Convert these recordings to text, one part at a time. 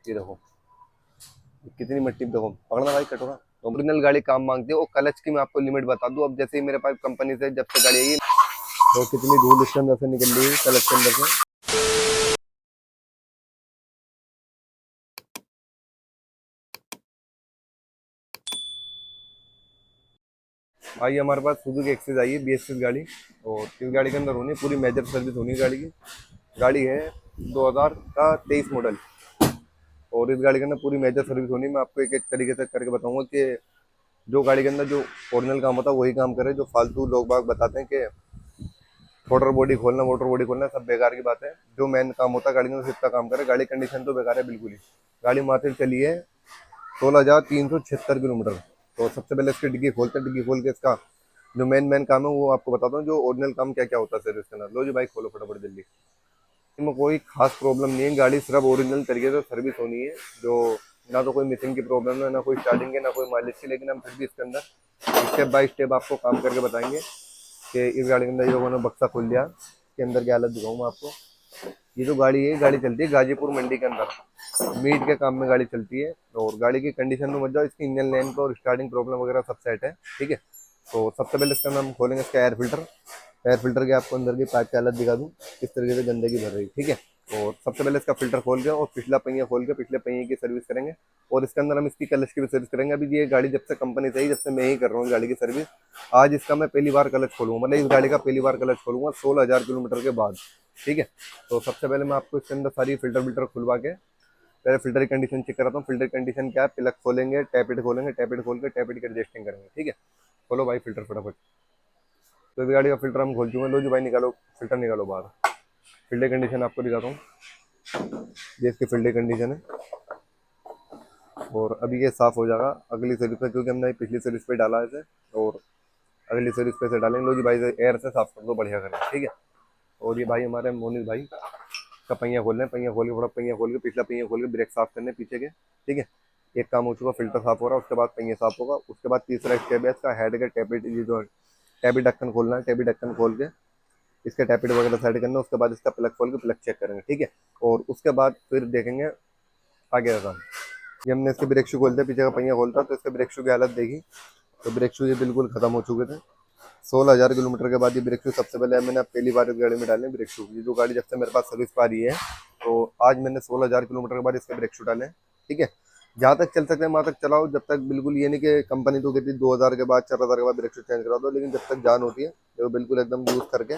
ये देखो कितनी मिट्टी, देखो पकड़ना भाई कटोरा। ओरिजिनल गाड़ी काम मांगती है। और क्लच की मैं आपको लिमिट बता दूं, अब जैसे ही मेरे पास कंपनी से जब से गाड़ी आई तो कितनी धूल इसके अंदर से निकल रही है, क्लच के अंदर से। भाई हमारे पास सुजुकी एक्सेस आई है, BS6 गाड़ी। और इस गाड़ी के अंदर होनी पूरी मेजर सर्विस होनी गाड़ी की। गाड़ी है 2000 का 23 मॉडल। और इस गाड़ी के अंदर पूरी मेजर सर्विस होनी। मैं आपको एक एक तरीके से करके बताऊंगा कि जो गाड़ी के अंदर जो ओरिजिनल काम होता है वही काम करे। जो फालतू लोग बाग बताते हैं कि मोटर बॉडी खोलना, सब बेकार की बात है। जो मेन काम होता है गाड़ी में सिर्फ का काम करे। गाड़ी कंडीशन तो बेकार है बिल्कुल ही। गाड़ी मात्र चली है 16,376 किलोमीटर। तो सबसे पहले इसकी डिग्गी खोलते हैं। डिग्गी खोल के इसका जो मेन मेन काम है वो आपको बताता हूँ, जो ओरिजिनल काम क्या क्या होता है सर्विस के अंदर। लो जी भाई खोलो फटाफट जल्दी। इसमें कोई खास प्रॉब्लम नहीं है, गाड़ी सिर्फ ओरिजिनल तरीके से सर्विस होनी है। जो ना तो कोई मिसिंग की प्रॉब्लम है, ना कोई स्टार्टिंग है, ना कोई माइलेज की। लेकिन हम फिर भी इसके अंदर स्टेप बाय स्टेप आपको काम करके बताएंगे कि इस गाड़ी के अंदर जो मैंने बक्सा खोल लिया, इसके अंदर की हालत दिखाऊँ मैं आपको। ये जो गाड़ी है, गाड़ी चलती है गाजीपुर मंडी के अंदर, मीट के काम में गाड़ी चलती है। और गाड़ी की कंडीशन में मत जाओ, इसकी इंजन लाइन पर और स्टार्टिंग प्रॉब्लम वगैरह सब सेट है, ठीक है। तो सबसे पहले इसका हम खोलेंगे इसका एयर फिल्टर। एयर फिल्टर के आपको अंदर की पाइप की हालत दिखा दूँ किस तरीके से गंदगी भर रही है, ठीक है। और सबसे पहले इसका फिल्टर खोल के और पिछला पहिया खोल के पिछले पहिए की सर्विस करेंगे। और इसके अंदर हम इसकी क्लच की भी सर्विस करेंगे। अभी ये गाड़ी जब से कंपनी से आई, जब से मैं ही कर रहा हूँ गाड़ी की सर्विस, आज इसका मैं पहली बार क्लच खोलूंगा। मतलब इस गाड़ी का पहली बार क्लच खोलूंगा 16,000 किलोमीटर के बाद, ठीक है। तो सबसे पहले मैं आपको इसके अंदर सारी फिल्टर विल्टर खुलवा के पहले फिल्टर की कंडीशन चेक कराता हूँ। फिल्टर कंडीशन क्या है, प्लग खोलेंगे, टैपिट खोलेंगे, टैपिट खोल के टैपिट की एडजस्टिंग करेंगे, ठीक है। खोलो भाई फिल्टर फटाफट। तो इस गाड़ी का फिल्टर हम खोल चुके हैं। लो जी भाई निकालो, फिल्टर निकालो बाहर। फिल्टर कंडीशन आपको दिखाता हूँ, ये इसकी फिल्टर कंडीशन है। और अभी ये साफ हो जाएगा अगली सर्विस पे, क्योंकि हमने पिछली सर्विस पे डाला है इसे। और अगली सर्विस पे से डालेंगे। लो जी भाई एयर से साफ कर दो बढ़िया करें, ठीक है। और ये भाई हमारे मोनिस भाई का पहिया खोल रहे हैं। पहिया खोल के थोड़ा पहिया खोल के पिछला पहिया खोल के ब्रेक साफ करने पीछे के, ठीक है। एक काम हो चुका, फिल्टर साफ हो रहा है, उसके बाद पहिया साफ होगा। उसके बाद तीसरा स्टेप है इसका हेड के टैबिट, ये जो टैबिट ढक्कन खोलना है। टैबिट ढक्कन खोल के इसके टैबिट वगैरह साइड करना। उसके बाद इसका प्लग खोल के प्लग चेक करेंगे, ठीक है। और उसके बाद फिर देखेंगे आगे का काम। ये हमने इसके ब्रेक शू खोलते, पीछे का पहिया खोलता तो इसके ब्रेक शू की हालत देखी, तो ब्रेक शू ये बिल्कुल खत्म हो चुके थे। 16,000 किलोमीटर के बाद ये ब्रेक शू सबसे पहले मैंने पहली बार इस गाड़ी में डाले ब्रेक शू। ये जो गाड़ी जब से मेरे पास सर्विस पा रही है, तो आज मैंने 16,000 किलोमीटर के बाद इसके ब्रेक शू डाले, ठीक है। जहाँ तक चल सकते हैं वहाँ तक चलाओ। जब तक बिल्कुल ये नहीं कि कंपनी तो कहती 2,000 के बाद 4,000 के बाद ब्रेक शू चेंज करा दो, लेकिन जब तक जान होती है तो बिल्कुल एकदम यूज करके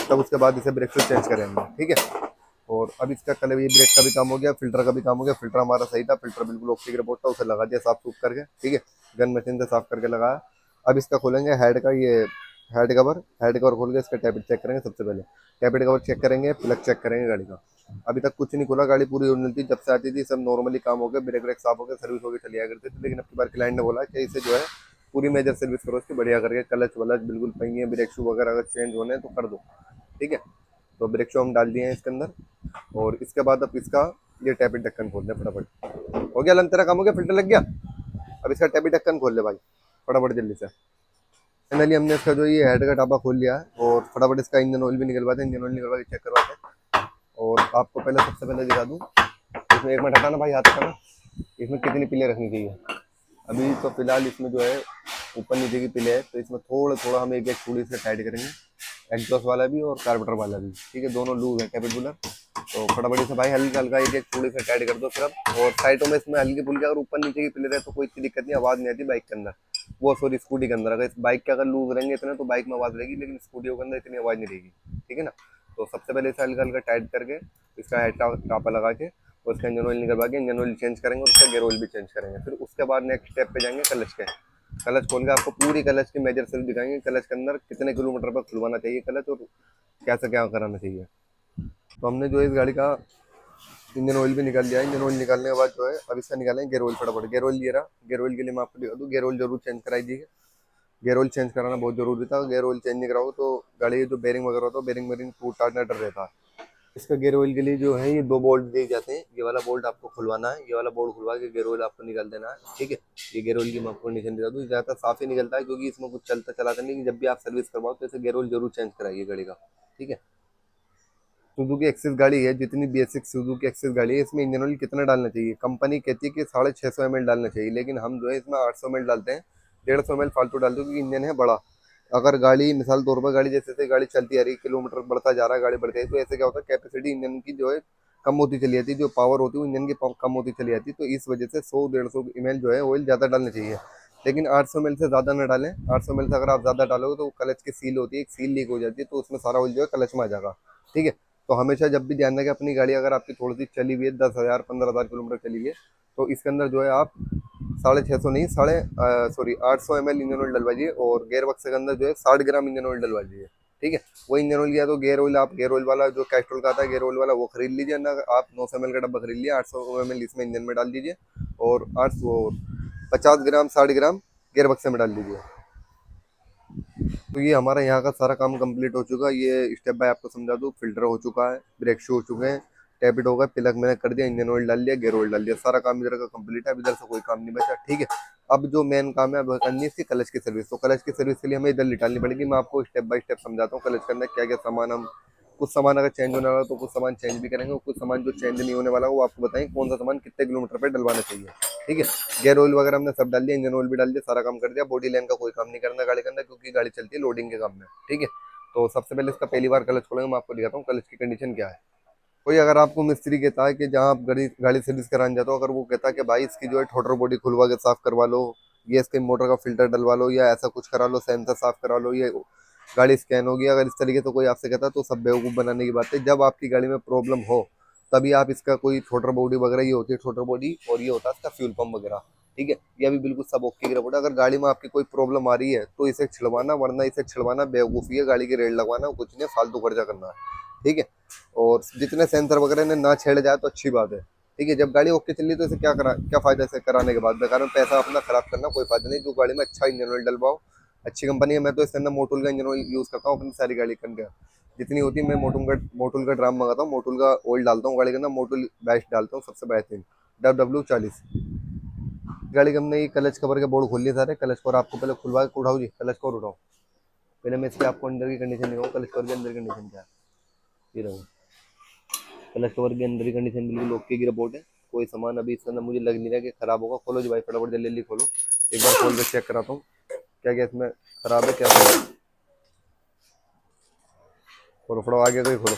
तब उसके बाद इसे ब्रेक शू चेंज करेंगे, ठीक है। और अब इसका कल ये ब्रेक का भी काम हो गया, फिल्टर का भी काम हो गया। फिल्टर हमारा सही था, फिल्टर बिल्कुल ओके की रिपोर्ट था, उसे लगा दिया साफ सूफ करके, ठीक है। गन मशीन से साफ करके लगाया। अब इसका खोलेंगे हेड का, ये हेड कवर खोल के इसका टैबिट चेक करेंगे सबसे पहले। टैबिट कवर चेक करेंगे, प्लग चेक करेंगे गाड़ी का। अभी तक कुछ नहीं खुला, गाड़ी पूरी ओरिजिनल थी। जब से आती थी सब नॉर्मली काम हो गया, ब्रेक ब्रेक साफ हो गया, सर्विस हो गई, चली आया करती थी। लेकिन अब की बार क्लाइंट ने बोला कि इसे जो है पूरी मेजर सर्विस करो इसकी बढ़िया करके, क्लच वलच बिल्कुल पहिए ब्रेक शू वगैरह अगर चेंज होने हैं तो कर दो, ठीक है। तो ब्रेक शू हम डाल दिए हैं इसके अंदर। और इसके बाद अब इसका ये टैबिट ढक्कन खोल दे फटाफट। हो गया लन, तेरा काम हो गया, फिल्टर लग गया। अब इसका टैबिट ढक्कन खोल ले भाई फटाफट जल्दी से। फाइनली हमने इसका जो ये हेड का टापा खोल लिया है। और फटाफट इसका इंजन ऑयल भी निकलवाते हैं, इंजन ऑयल निकलवा के चेक करवाते हैं। और आपको पहले सबसे पहले दिखा दूँ, इसमें एक मिनट हटाना भाई हाथ हटाना, इसमें कितनी पिले रखनी चाहिए। अभी तो फिलहाल इसमें जो है ऊपर नीचे की पिले है, तो इसमें थोड़ा थोड़ा हम एक एक चूड़ी से टाइट करेंगे। एग्जॉस्ट वाला भी और कार्बोरेटर वाला भी, ठीक है, दोनों लूज है कैपिटुलर। तो फटाफट से भाई हल्का हल्का एक एक चूड़ी से टाइट कर दो सिर्फ। और साइडों में इसमें हल्की फुल्की अगर ऊपर नीचे की पिले रहे तो कोई इतनी दिक्कत नहीं, आवाज़ नहीं आती बाइक के अंदर। वो सॉरी स्कूटी के अंदर, अगर इस बाइक के अगर लूज रहेंगे इतने तो बाइक में आवाज़ रहेगी, लेकिन स्कूटियों के अंदर इतनी आवाज़ नहीं रहेगी, ठीक है ना। तो सबसे पहले इसे हल्का हल्का टाइट करके इसका हेड टापा लगा के और इसका इंजन ऑयल निकलवा के इंजन ऑयल चेंज करेंगे और उसका गेयर ऑयल भी चेंज करेंगे। फिर उसके बाद नेक्स्ट स्टेप पे जाएंगे क्लच के। क्लच खोल के आपको पूरी क्लच की मेजर सेल्फ दिखाएंगे, क्लच के अंदर कितने किलोमीटर पर खुलवाना चाहिए क्लच और कैसे क्या कराना चाहिए। तो हमने जो है इस गाड़ी का इंजन ऑयल भी निकाल लिया है। इंजन ऑयल निकालने के बाद जो है अब इसका निकालेंगे गेयर ऑयल फटाफट। गेयर ऑयल ये रहा, गेयर ऑयल के लिए मैं आपको दिखा दूँ, गेयर ऑयल जरूर चेंज कराई दीजिए। गेयर ऑयल चेंज कराना बहुत जरूरी था। गेयर ऑयल चेंज नहीं कराओ तो गाड़ी की जो बेरिंग वगैरह होता है बेरिंग वेरिंग टूटने डर रहता है। इसका गेयर ऑयल के लिए जो है ये दो बोल्ट दिए जाते हैं। ये वाला बोल्ट आपको खुलवाना है, ये वाला बोल्ट खुलवा के गेयर ऑयल आपको निकाल देना है, ठीक है। ये गेयर ऑयल की मैं आपको कंडीशन दिखा दूँ, ज़्यादातर साफ ही निकलता है क्योंकि इसमें कुछ चलता चलाता नहीं। जब भी आप सर्विस करवाओ तो इसे गेयर ऑयल जरूर चेंज कराइए गाड़ी का, ठीक है। सुजुकी एक्सेस गाड़ी है, जितनी बेसिक सुजुकी एक्सेस गाड़ी है, इसमें इंजन ऑयल कितना डालना चाहिए? कंपनी कहती है कि 650 ml डालना चाहिए, लेकिन हम जो है इसमें 800 ml डालते हैं। 150 ml फालतू डालते हैं क्योंकि इंजन है बड़ा। अगर गाड़ी मिसाल तौर पर गाड़ी जैसे गाड़ी चलती आ रही है, किलोमीटर बढ़ता जा रहा है, गाड़ी बढ़ती है, तो ऐसे क्या होता है, कैपेसिटी इंजन की जो है कम होती चली जाती है, जो पावर होती है इंजन की कम होती चली जाती है। तो इस वजह से 100-150 ml जो है ऑयल ज़्यादा डालना चाहिए, लेकिन 800 ml से ज़्यादा ना डालें। 800 ml से अगर आप ज़्यादा डालोगे तो क्लच की सील होती है, एक सील लीक हो जाती है, तो उसमें सारा ऑयल जो है क्लच में आ जाएगा। ठीक है, तो हमेशा जब भी ध्यान रखें, अपनी गाड़ी अगर आपकी थोड़ी सी चली हुई है, 10,000-15,000 किलोमीटर चली हुई है, तो इसके अंदर जो है आप 650 नहीं, 800 ml इंजन ऑयल डलवाइए, और गेयर बक्स के अंदर जो है 60 ग्राम इंजन ऑयल डलवाइए। ठीक है, वो इंजन ऑयल या तो गेयर ऑयल, आप गेयर ऑयल वाला जो कैस्ट्रोल का आता है गेयर ऑयल वाला वो खरीद लीजिए, ना आप 900 ml का डब्बा खरीद लिया, 800 ml इसमें इंजन में डाल दीजिए, और 50 ग्राम 60 ग्राम गेयर बक्स में डाल दीजिए। तो ये हमारा यहाँ का सारा काम कंप्लीट हो चुका है। ये स्टेप बाय आपको समझा दूँ, फिल्टर हो चुका है, ब्रेक शू हो चुके हैं, टैबिट हो गया, प्लग मैंने कर दिया, इंजन ऑयल डाल दिया, गेयर ऑयल डाल दिया, सारा काम इधर का कंप्लीट है। अब इधर से कोई काम नहीं बचा। ठीक है, अब जो मेन काम है अब करनी है इसकी क्लच की सर्विस। तो क्लच की सर्विस के लिए हमें इधर निकालनी पड़ेगी। मैं आपको स्टेप बाय स्टेप समझाता हूँ क्लच के अंदर क्या क्या सामान हम, कुछ सामान अगर चेंज होने वाला तो कुछ सामान चेंज भी करेंगे, और कुछ सामान जो चेंज नहीं होने वाला वो आपको बताएंगे कौन सा सामान कितने किलोमीटर पे डलवाना चाहिए। ठीक है, गेयर ऑयल वगैरह हमने सब डाल दिया, इंजन ऑयल भी डाल दिया, सारा काम कर दिया। बॉडी लाइन का कोई काम नहीं करना गाड़ी के अंदर, क्योंकि गाड़ी चलती है लोडिंग के काम में। ठीक है, तो सबसे पहले इसका पहली बार क्लच खोलेंगे, मैं आपको दिखाता हूँ क्लच की कंडीशन क्या है। कोई अगर आपको मिस्त्री कहता है कि जहाँ आप गाड़ी गाड़ी सर्विस कराने जाते हो, अगर वो कहता है कि भाई इसकी जो है ठोटर बॉडी खुलवा के साफ करवा लो, ये इसके मोटर का फिल्टर डलवा लो, या ऐसा कुछ करा लो, सेंसर साफ करा लो, ये गाड़ी स्कैन होगी, अगर इस तरीके से कोई आपसे कहता है तो सब बेवकूफ़ बनाने की बात है। जब आपकी गाड़ी में प्रॉब्लम हो तभी आप इसका कोई ठोटर बॉडी वगैरह, ये होती है ठोटर बॉडी, और ये होता है इसका फ्यूल पंप वगैरह। ठीक है, ये अभी बिल्कुल सब ओके की रिपोर्ट है। अगर गाड़ी में आपकी कोई प्रॉब्लम आ रही है तो इसे छिड़वाना, वरना इसे छिड़वाना बेवकूफ़ी है, गाड़ी की रेड लगवाना कुछ नहीं, फालतू खर्चा करना है। ठीक है, और जितने सेंसर वगैरह ने ना छेड़ जाए तो अच्छी बात है। ठीक है, जब गाड़ी ओके चल रही तो इसे क्या फायदा इसे कराने के बाद, बेकार में पैसा अपना खराब करना कोई फायदा नहीं। जो गाड़ी में अच्छा इंजन ऑयल डलवाओ, अच्छी कंपनी है। मैं तो इसके अंदर मोटुल का इंजन ऑयल यूज़ करता हूँ अपनी सारी गाड़ी के अंदर, जितनी होती है। मैं मोटुल का ड्राम मंगाता हूँ, मोटुल का ऑयल डालता हूँ गाड़ी के अंदर, मोटुल बेस्ट डालता हूँ सबसे बेहतरीन, WW40। गाड़ी के हमने ये क्लच कवर के बोर्ड खोल लिए सारे। क्लच कवर आपको पहले खुलवा के उठाओ जी, क्लच कवर उठाओ पहले। मैं इसकी आपको अंदर की कंडीशन दिखाऊँ, क्लच कवर के अंदर कंडीशन क्या है, ये रहो। क्लच कवर के अंदर की कंडीशन बिल्कुल ओके की रिपोर्ट है। कोई सामान अभी इसके अंदर मुझे लग नहीं रहा कि खराब होगा। खोलो जी भाई, फटाफट जल्दी जल्दी खोलो, एक बार खोल के चेक कराता हूँ क्या क्या इसमें खराब है, क्या खराब है। खोलो फटाफट, आगे कोई खोलो।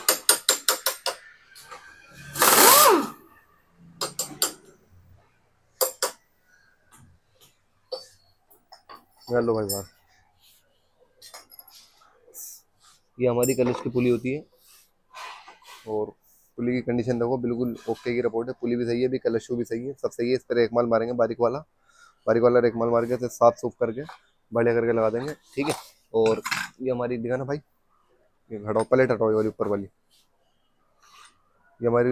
लो भाई बाहर। ये हमारी क्लच की पुली होती है, और पुली की कंडीशन देखो बिल्कुल ओके की रिपोर्ट है। पुली भी सही है, अभी क्लच शू भी सही है, सब सही है। इस पर रेकमाल मारेंगे, बारीक वाला रेकमाल मार के इसे साफ सूफ करके बढ़िया करके लगा देंगे। ठीक है, और ये हमारी दिखा ना भाई, ये हटाओ, प्लेट हटाओ, ये वाली ऊपर वाली, ये हमारी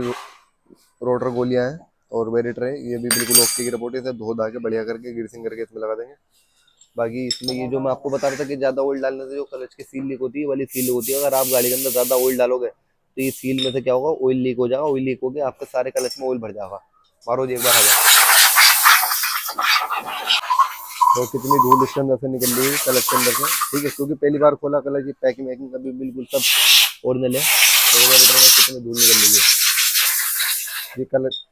रोटर गोलियां हैं और वेरिएटर है। ये भी बिल्कुल ओके की रिपोर्ट है। इसे धो धा के बढ़िया करके ग्रीसिंग करके इसमें लगा देंगे। बाकी इसमें ये जो मैं आपको बता रहा था कि ज्यादा ऑयल डालने से जो क्लच की सील लीक होती है, वाली सील होती है। अगर आप गाड़ी के अंदर ज्यादा ऑयल डालोगे तो ये सील में से क्या होगा, ऑयल लीक हो जाएगा। ऑयल लीक हो गया आपके सारे क्लच में ऑयल भर जाएगा। मारो जी एक बार हवा, तो कितनी धूल इसके अंदर से निकल रही है क्लच के अंदर से। ठीक है, क्योंकि पहली बार खोला क्लच, की पैकिंग वैकिंग अभी बिल्कुल सब ओरिजिनल है। कितनी धूल निकल रही है। ये क्लच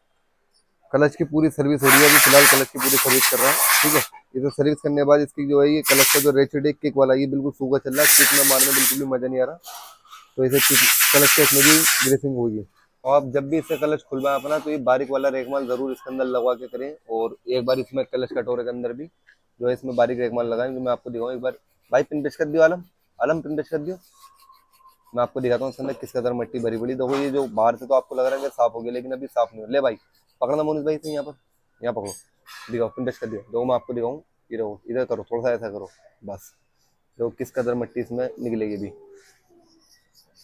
क्लच की पूरी सर्विस हो रही है अभी फिलहाल, क्लच की पूरी सर्विस कर रहा है। ठीक है, इसे सर्विस करने के बाद इसकी जो है ये क्लच का जो रेचुड है किक वाला, ये बिल्कुल सूखा चल रहा है, किक में मारने में बिल्कुल भी मजा नहीं आ रहा। तो इसे क्लच के इसमें भी ग्रेसिंग होगी। और आप जब भी इससे क्लच खुलवाएं अपना, तो ये बारीक वाला रेगमाल जरूर इसके अंदर लगवा के करें। और एक बार इसमें क्लच कटोरे के अंदर भी जो है इसमें बारीक रेगमाल लगाएं, जो मैं आपको दिखाऊँ एक बार। भाई पिन पेश कर दियो आलम, आलम पिन पेश कर दियो। मैं आपको दिखाता हूँ इसके अंदर किस कदर मिट्टी भरी पड़ी। देखो ये जो बाहर से तो आपको लग रहा है कि साफ हो गया, लेकिन अभी साफ नहीं हो। ले भाई पकड़ना मोनिस भाई से, यहाँ पर, यहाँ पकड़ो, दिखाओ पिन पेश कर दियो। देखो मैं आपको दिखाऊँ, ये रहो, इधर करो, थोड़ा सा ऐसा करो, बस। देखो किस कदर मिट्टी इसमें निकलेगी अभी।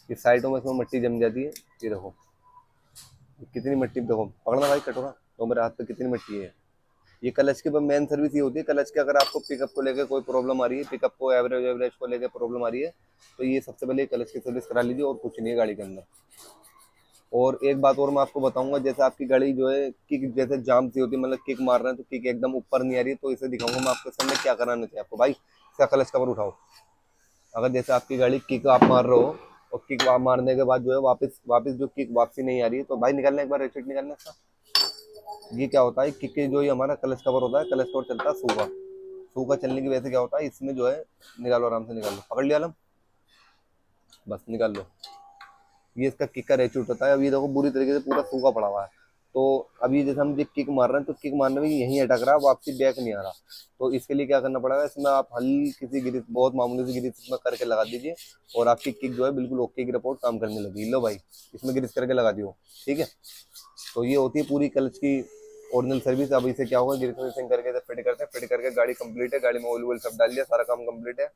इस साइडों में इसमें मिट्टी जम जाती है। ये देखो कितनी मिट्टी, देखो पकड़ना भाई कटोरा, तो मेरे हाथ पे कितनी मिट्टी है। ये क्लच की मेन सर्विस ये होती है। क्लच के अगर आपको पिकअप को लेकर कोई प्रॉब्लम आ रही है, पिकअप को एवरेज एवरेज को लेकर प्रॉब्लम आ रही है, तो ये सबसे पहले क्लच की सर्विस करा लीजिए, और कुछ नहीं है गाड़ी के अंदर। और एक बात और मैं आपको बताऊंगा, जैसे आपकी गाड़ी जो है किक जैसे जाम सी होती है, मतलब किक मार रहे हैं तो किक एकदम ऊपर नहीं आ रही है, तो इसे दिखाऊंगा मैं आपके सामने क्या कराना चाहिए आपको। भाई इसका क्लच कवर उठाओ। अगर जैसे आपकी गाड़ी किक आप मार रहे हो और किक मारने के बाद जो है वापस वापस जो किक वापसी नहीं आ रही है, तो भाई निकालना, एक बार रेसिट निकालना इसका। ये क्या होता है, किक के जो ये हमारा क्लच कवर होता है, क्लच कवर चलता है सूखा। सूखा चलने की वजह से क्या होता है, इसमें जो है, निकालो आराम से निकाल लो, पकड़ लिया आलम, बस निकाल लो। ये इसका किक का रेचूट होता है। अब ये देखो पूरी तरीके से पूरा सूखा पड़ा हुआ है। तो अभी जैसे हम जो किक मार रहे हैं, तो किक मारने में यहीं अटक रहा है, वापसी बैक नहीं आ रहा। तो इसके लिए क्या करना पड़ेगा, इसमें आप हल्की सी ग्रीस, बहुत मामूली सी ग्रीस इसमें करके लगा दीजिए, और आपकी किक जो है बिल्कुल ओके की रिपोर्ट काम करने लगी। लो भाई, इसमें ग्रीस करके लगा दियो, ठीक है। तो ये होती है पूरी क्लच की ओरिजिनल सर्विस। अब इसे क्या होगा, ग्रीसिंग करके फिट करते हैं, फिट करके गाड़ी कंप्लीट है, गाड़ी में ऑयल वोल सब डाल दिया, सारा काम कंप्लीट है।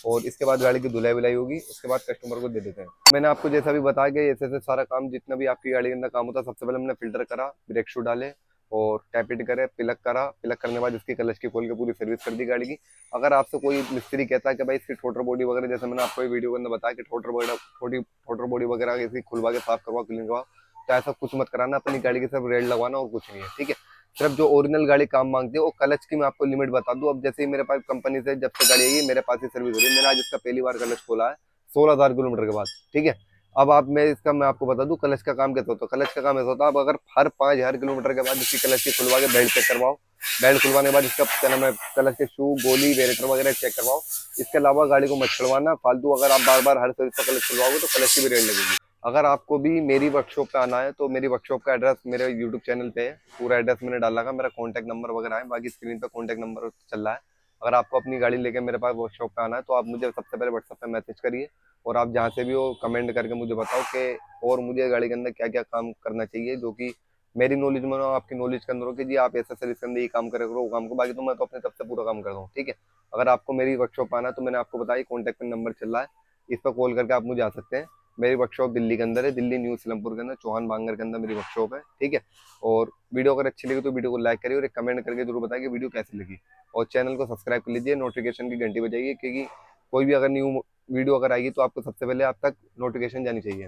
और इसके बाद गाड़ी की धुलाई वुलाई होगी, उसके बाद कस्टमर को दे देते हैं। मैंने आपको जैसा भी बताया कि ऐसे ऐसे सारा काम, जितना भी आपकी गाड़ी के अंदर काम होता है, सबसे पहले हमने फिल्टर करा, ब्रेक शू डाले, और टैपिट करे, पिलक करा, पिलक करने के बाद इसकी क्लच की खोल के पूरी सर्विस कर दी गाड़ी की। अगर आपसे कोई मिस्त्री कहता है कि भाई इसकी ठोटर बॉडी वगैरह, जैसे मैंने आपको वीडियो के अंदर बताया कि ठोटर बॉडी वगैरह इसकी खुलवा के साफ करवा, क्लीन करवा, तो ऐसा कुछ मत कराना, अपनी गाड़ी की सिर्फ रेड लगवाना और कुछ नहीं है, ठीक है। सिर्फ जो ओरिजिनल गाड़ी काम मांगती है, वो क्लच की मैं आपको लिमिट बता दूं। अब जैसे ही मेरे पास कंपनी से जब से गाड़ी आई है, मेरे पास ही सर्विस हो रही है, मैंने आज इसका पहली बार क्लच खोला है 16,000 किलोमीटर के बाद, ठीक है। अब आप, मैं आपको बता दूं क्लच का काम कैसा होता है। क्लच का काम ऐसा होता है, अब अगर हर 5,000 किलोमीटर के बाद इसकी क्लच की खुलवा के बेल्ट चेक करवाओ, बेल्ट खुलवाने के बाद इसका क्या नाम है, क्लच के शू, गोली, वेरेटर वगैरह चेक करवाओ। इसके अलावा गाड़ी को मत छुड़वाना फालतू। अगर आप बार बार हर सर्विस का क्लच खुलवाओगे, तो क्लच की भी रेट लगेगी। अगर आपको भी मेरी वर्कशॉप पे आना है, तो मेरी वर्कशॉप का एड्रेस मेरे यूट्यूब चैनल पे है, पूरा एड्रेस मैंने डाला है, मेरा कॉन्टैक्ट नंबर वगैरह है, बाकी स्क्रीन पे कॉन्टैक्ट नंबर चल रहा है। अगर आपको अपनी गाड़ी लेके मेरे पास वर्कशॉप पे आना है, तो आप मुझे सबसे पहले व्हाट्सएप पे मैसेज करिए, और आप जहाँ से भी हो कमेंट करके मुझे बताओ कि और मुझे गाड़ी के अंदर क्या क्या काम करना चाहिए, जो कि मेरी नॉलेज में हो, आपकी नॉलेज के अंदर हो, कि जी आप ऐसा सर्विस के अंदर ये काम करे करो, वो काम को। बाकी तो मैं तो अपने तरफ से पूरा काम करता हूँ, ठीक है। अगर आपको मेरी वर्कशॉप आना है, तो मैंने आपको बताया कॉन्टैक्ट पे नंबर चल रहा है, इस पर कॉल करके आप मुझे आ सकते हैं। मेरी वर्कशॉप दिल्ली के अंदर है, दिल्ली न्यू सिलमपुर के अंदर, चौहान बांगर के अंदर मेरी वर्कशॉप है, ठीक है। और वीडियो अगर अच्छी लगी तो वीडियो को लाइक करिए, और एक कमेंट करके जरूर बताइए कि वीडियो कैसी लगी। और चैनल को सब्सक्राइब कर लीजिए, नोटिफिकेशन की घंटी बजाइए, क्योंकि कोई भी अगर न्यू वीडियो अगर आएगी, तो आपको सबसे पहले आप तक नोटिफिकेशन जानी चाहिए।